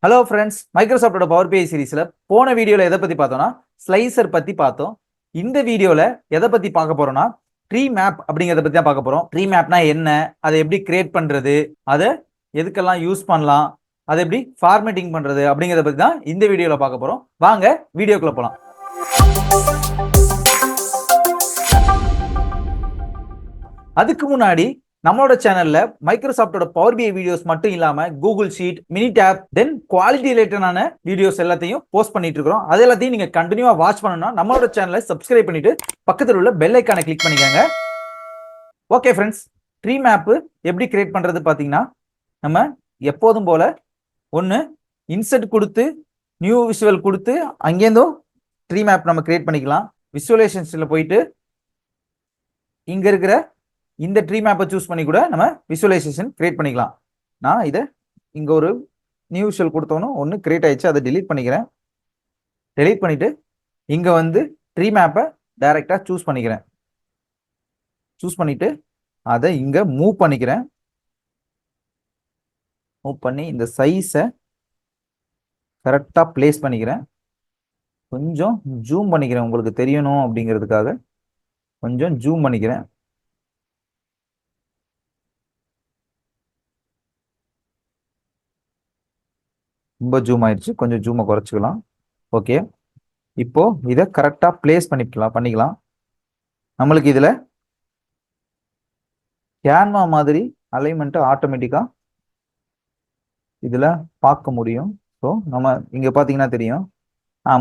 Hello friends, மைக்ரோசாஃப்டோட power பிஐ சீரிஸ்ல போன வீடியோல எதை பத்தி பார்த்தோம்னா ஸ்லைசர் பத்தி பார்த்தோம். இந்த வீடியோல எதை பத்தி பார்க்க போறோம்னா ட்ரீ மேப் அப்படிங்கறத பத்தி தான் பார்க்க போறோம். ட்ரீ மேப்னா என்ன, அதை எப்படி கிரியேட் பண்றது, அதை எதுக்கெல்லாம் யூஸ் பண்ணலாம், அதை எப்படி ஃபார்மேட்டிங் பண்றது அப்படிங்கறத பத்தி தான் இந்த வீடியோல பார்க்க போறோம். வாங்க வீடியோக்குள்ள போலாம். அதுக்கு முன்னாடி நம்மளோட சேனல்ல மைக்ரோசாஃப்டோட பவர் பிஐ வீடியோஸ் மட்டும் இல்லாம Google sheet, Minitab, then quality ரிலேட்டடான வீடியோஸ் எல்லாத்தையும் போஸ்ட் பண்ணிட்டு இருக்கோம். அது எல்லாத்தையும் நீங்க கண்டினியூவா வாட்ச் பண்ணணும்னா நம்மளோட சேனலை சப்ஸ்கிரைப் பண்ணிட்டு பக்கத்தில் உள்ள பெல் ஐக்கானை கிளிக் பண்ணிக்கோங்க. ஓகே ஃப்ரெண்ட்ஸ், ட்ரீ மேப் எப்படி கிரியேட் பண்றது பாத்தீங்கன்னா, நம்ம எப்போதும் போல ஒன்னு இன்சர்ட் கொடுத்து நியூ விஷுவல் கொடுத்து அங்கேருந்தும் ட்ரீ மேப் நம்ம கிரியேட் பண்ணிக்கலாம். விசுவலைசேஷன்ல போயிட்டு இங்க இருக்கிற இந்த ட்ரீ மேப்பை சூஸ் பண்ணி கூட நம்ம விசுவலைசேஷன் கிரியேட் பண்ணிக்கலாம். நான் இதை இங்கே ஒரு நியூ விஷுவல் கொடுத்தோன்னு ஒன்று கிரியேட் ஆயிடுச்சு, அதை டிலீட் பண்ணிக்கிறேன். டெலீட் பண்ணிட்டு இங்கே வந்து ட்ரீ மேப்பை டைரெக்டாக சூஸ் பண்ணிக்கிறேன். சூஸ் பண்ணிட்டு அதை இங்கே மூவ் பண்ணிக்கிறேன். மூவ் பண்ணி இந்த சைஸை கரெக்டாக பிளேஸ் பண்ணிக்கிறேன். கொஞ்சம் ஜூம் பண்ணிக்கிறேன், உங்களுக்கு தெரியணும் அப்படிங்கிறதுக்காக கொஞ்சம் ஜூம் பண்ணிக்கிறேன். ரொம்ப ஜூம் ஆயிடுச்சு, கொஞ்சம் ஜூமை குறைச்சிக்கலாம். ஓகே, இப்போ இதை கரெக்டாக பிளேஸ் பண்ணிக்கலாம். நம்மளுக்கு இதில் கேன்வா மாதிரி அலைன்மெண்ட்டை ஆட்டோமேட்டிக்காக இதில் பார்க்க முடியும். ஸோ நம்ம இங்கே பார்த்தீங்கன்னா தெரியும்,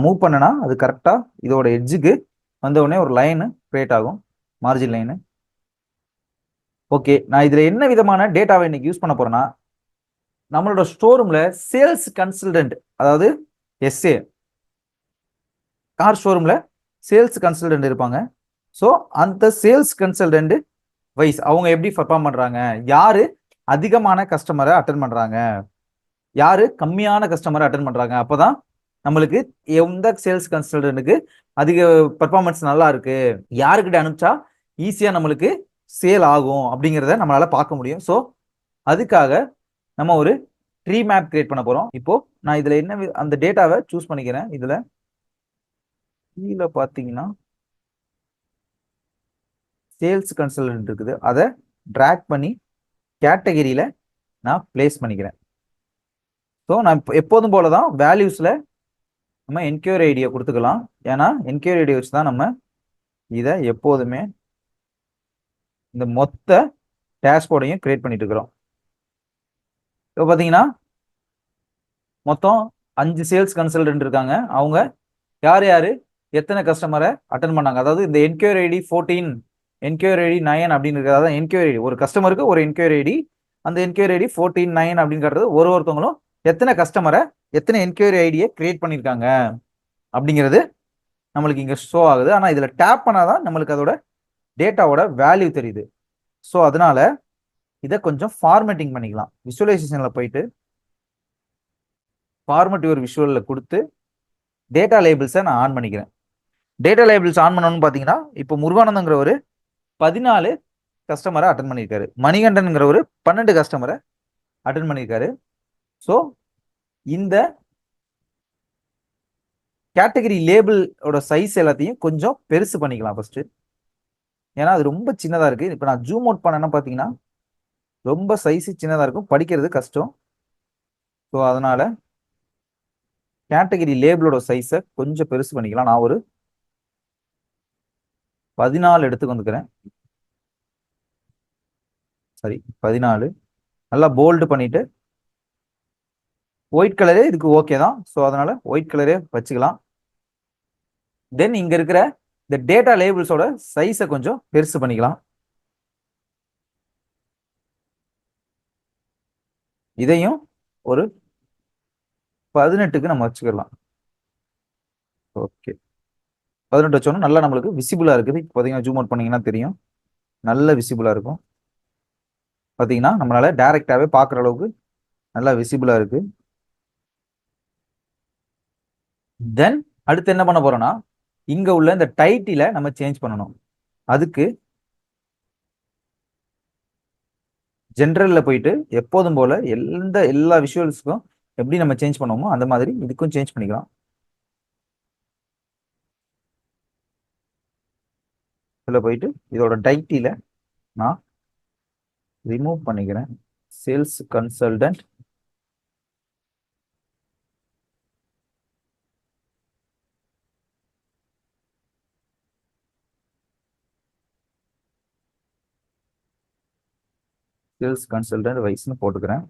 மூவ் பண்ணனா அது கரெக்டாக இதோட எட்ஜுக்கு வந்த உடனே ஒரு லைனு கிரியேட் ஆகும், மார்ஜின் லைனு. ஓகே, நான் இதில் என்ன விதமான டேட்டாவை இன்னைக்கு யூஸ் பண்ண போறேன்னா, நம்மளோட ஸ்டோர் ரூம்ல சேல்ஸ் கன்சல்டன்ட், அதாவது எஸ்ஏ கார் ஷோரூம்ல சேல்ஸ் கன்சல்டன்ட் இருப்பாங்க. ஸோ அந்த சேல்ஸ் கன்சல்டன்ட் வைஸ் அவங்க எப்படி பர்ஃபார்ம் பண்றாங்க, யாரு அதிகமான கஸ்டமரை அட்டன் பண்றாங்க, யாரு கம்மியான கஸ்டமரை அட்டன் பண்றாங்க, அப்போதான் நம்மளுக்கு எந்த சேல்ஸ் கன்சல்டன்ட்டுக்கு அதிக பர்ஃபார்மன்ஸ் நல்லா இருக்கு, யாருக்கிட்ட அனுப்பிச்சா ஈஸியா நம்மளுக்கு சேல் ஆகும் அப்படிங்கிறத நம்மளால பார்க்க முடியும். ஸோ அதுக்காக நம்ம ஒரு ட்ரீ மேப் கிரியேட் பண்ண போறோம். இப்போ நான் இதுல என்ன அந்த டேட்டாவை சூஸ் பண்ணிக்கிறேன். இதுல கீழே பார்த்தீங்கன்னா சேல்ஸ் கன்சல்டன்ட் இருக்குது, அதை டிராக் பண்ணி கேட்டகரியில நான் பிளேஸ் பண்ணிக்கிறேன். ஸோ நான் எப்போதும் போல தான் வேல்யூஸ்ல நம்ம என்கொயரி ஐடியை கொடுத்துக்கலாம். ஏன்னா என்கொயரி ஐடியை வச்சு தான் நம்ம இதை எப்போதுமே இந்த மொத்த டேஷ்போர்டையும் கிரியேட் பண்ணிட்டு இருக்கிறோம். இப்போ பார்த்தீங்கன்னா மொத்தம் 5 சேல்ஸ் கன்சல்டன்ட் இருக்காங்க. அவங்க யார் யாரு எத்தனை கஸ்டமரை அட்டன் பண்ணாங்க, அதாவது இந்த என்கொயரி ஐடி 14, என்கொயரி ஐடி 9 அப்படின்னு இருக்கிறது. அதாவது என்கொயரி ஐடி, ஒரு கஸ்டமருக்கு ஒரு என்கொயரி ஐடி, அந்த என்கொயரி ஐடி 14, 9 அப்படிங்கிறது ஒருத்தவங்களும் எத்தனை கஸ்டமரை எத்தனை என்கொயரி ஐடியை கிரியேட் பண்ணியிருக்காங்க அப்படிங்கிறது நம்மளுக்கு இங்கே ஷோ ஆகுது. ஆனால் இதில் டேப் பண்ணாதான் நம்மளுக்கு அதோட டேட்டாவோட வேல்யூ தெரியுது. ஸோ அதனால இதை கொஞ்சம் ஃபார்மேட்டிங் பண்ணிக்கலாம். விசுவலைசேஷனில் போயிட்டு ஃபார்மேட் யுவர் விஷுவலில் கொடுத்து டேட்டா லேபிள்ஸை நான் ஆன் பண்ணிக்கிறேன். டேட்டா லேபிள்ஸ் ஆன் பண்ணணும்னு பார்த்தீங்கன்னா, இப்போ முருகானந்தங்கிற ஒரு 14 கஸ்டமரை அட்டன் பண்ணியிருக்காரு, மணிகண்டன்ங்கிற ஒரு 12 கஸ்டமரை அட்டன் பண்ணியிருக்காரு. ஸோ இந்த கேட்டகரி லேபிளோட சைஸ் எல்லாத்தையும் கொஞ்சம் பெருசு பண்ணிக்கலாம் ஃபர்ஸ்ட். ஏன்னா அது ரொம்ப சின்னதாக இருக்கு. இப்போ நான் ஜூம் அவுட் பண்ணேன்னா பார்த்தீங்கன்னா ரொம்ப சைஸ் சின்னதாக இருக்கும், படிக்கிறது கஷ்டம். ஸோ அதனால கேட்டகரி லேபிளோட சைஸை கொஞ்சம் பெருசு பண்ணிக்கலாம். நான் ஒரு 14 எடுத்துக்கு வந்துக்கிறேன். சரி, 14 நல்லா போல்டு பண்ணிட்டு, ஒயிட் கலரே இதுக்கு ஓகே தான். ஸோ அதனால ஒயிட் கலரே வச்சுக்கலாம். தென் இங்க இருக்கிற இந்த டேட்டா லேபிள்ஸோட சைஸை கொஞ்சம் பெருசு பண்ணிக்கலாம். இதையும் ஒரு 18க்கு நம்ம வச்சுக்கலாம். ஓகே, 18 வச்சோன்னா நல்லா நம்மளுக்கு விசிபிளா இருக்குது. இப்போ பார்த்தீங்கன்னா ஜூம் அவுட் பண்ணீங்கன்னா தெரியும், நல்ல விசிபிளா இருக்கும். பார்த்தீங்கன்னா நம்மளால டைரக்டாவே பார்க்குற அளவுக்கு நல்லா விசிபிளா இருக்கு. தென் அடுத்து என்ன பண்ண போறோம்னா, இங்க உள்ள இந்த டைட்டில நம்ம சேஞ்ச் பண்ணணும். அதுக்கு ஜென்ரல்ல போயிட்டு எப்போதும் போல எல்லா விஷுவல்ஸ்க்கும் எப்படி நம்ம சேஞ்ச் பண்ணுவோமோ அந்த மாதிரி இதுக்கும் சேஞ்ச் பண்ணிக்கலாம். இதில் போயிட்டு இதோட டைட்டில நான் ரிமூவ் பண்ணிக்கிறேன். சேல்ஸ் கன்சல்டன்ட் வைஸ்னு போட்டுக்கிறேன்.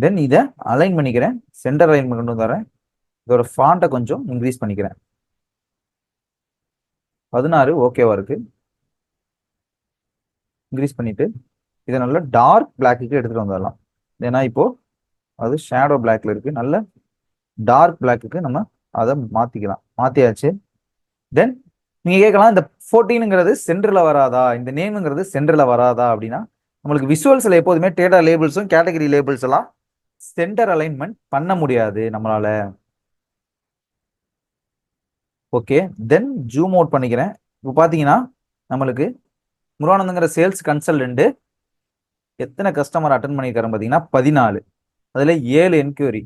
தென் இதை அலைன் பண்ணிக்கிறேன். சென்டர் அலைன் கொண்டு வந்துறேன். இதோட ஃபாண்ட்டை கொஞ்சம் இன்க்ரீஸ் பண்ணிக்கிறேன். 16 ஓகேவா இருக்கு. இன்க்ரீஸ் பண்ணிட்டு இதை நல்ல டார்க் பிளாக்கு எடுத்துட்டு வந்துடலாம். ஏன்னா இப்போ அது ஷேடோ பிளாக்ல இருக்கு. நல்ல டார்க் பிளாக்கு நம்ம அதை மாத்திக்கலாம். மாத்தியாச்சு. தென் நீங்க கேட்கலாம், இந்த 14ங்கிறது சென்டர்ல வராதா, இந்த நேம்ங்கிறது சென்டர்ல வராதா அப்படின்னா, நம்மளுக்கு விஷுவல்ஸ்ல எப்போதுமே டேட்டா லேபிள்ஸும் கேட்டகரி லேபிள்ஸ் எல்லாம் சென்டர் அலைன்மெண்ட் பண்ண முடியாது நம்மளால. ஓகே, தென் ஜூம் அவுட் பண்ணிக்கிறேன். இப்போ பார்த்தீங்கன்னா நம்மளுக்கு முருகானந்தங்கிற சேல்ஸ் கன்சல்டன்ட் எத்தனை கஸ்டமர் அட்டன் பண்ணியிருக்காருன்னு பார்த்தீங்கன்னா 14. அதில் 7 என்கொயரி.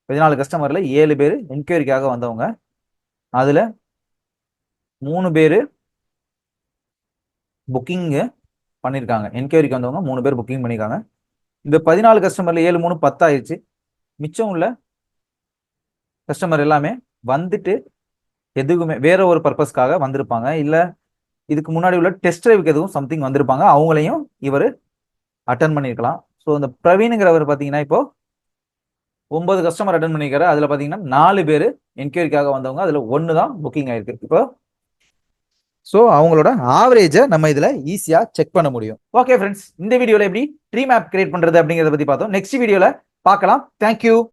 14 கஸ்டமரில் 7 பேர் என்கொயரிக்காக வந்தவங்க. அதில் 3 பேர் புக்கிங்கு பண்ணியிருக்காங்க. என்கொயரிக்கு வந்தவங்க 3 பேர் புக்கிங் பண்ணியிருக்காங்க. இந்த 14 கஸ்டமரில் 7 3 10 ஆயிடுச்சு. மிச்சம் உள்ள கஸ்டமர் எல்லாமே வந்துட்டு எதுக்குமே வேற ஒரு பர்பஸ்க்காக வந்திருப்பாங்க. இல்லை இதுக்கு முன்னாடி உள்ள டெஸ்ட் டிரைவுக்கு எதுவும் சம்திங் வந்திருப்பாங்க. அவங்களையும் இவர் அட்டன் பண்ணியிருக்கலாம். ஸோ இந்த பிரவீனுங்கிறவர் பார்த்தீங்கன்னா இப்போ 9 கஸ்டமர் அட்டன் பண்ணியிருக்காரு. அதில் பார்த்தீங்கன்னா 4 பேர் என்கொயரிக்காக வந்தவங்க. அதில் 1 தான் புக்கிங் ஆயிருக்கு இப்போ. ஸோ அவங்களோட ஆவரேஜை நம்ம இதில் ஈஸியாக செக் பண்ண முடியும். ஓகே ஃப்ரெண்ட்ஸ், இந்த வீடியோவில் எப்படி ட்ரீ மேப் கிரியேட் பண்ணுறது அப்படிங்கிறத பற்றி பார்த்தோம். நெக்ஸ்ட் வீடியோவில் பார்க்கலாம். தேங்க்யூ.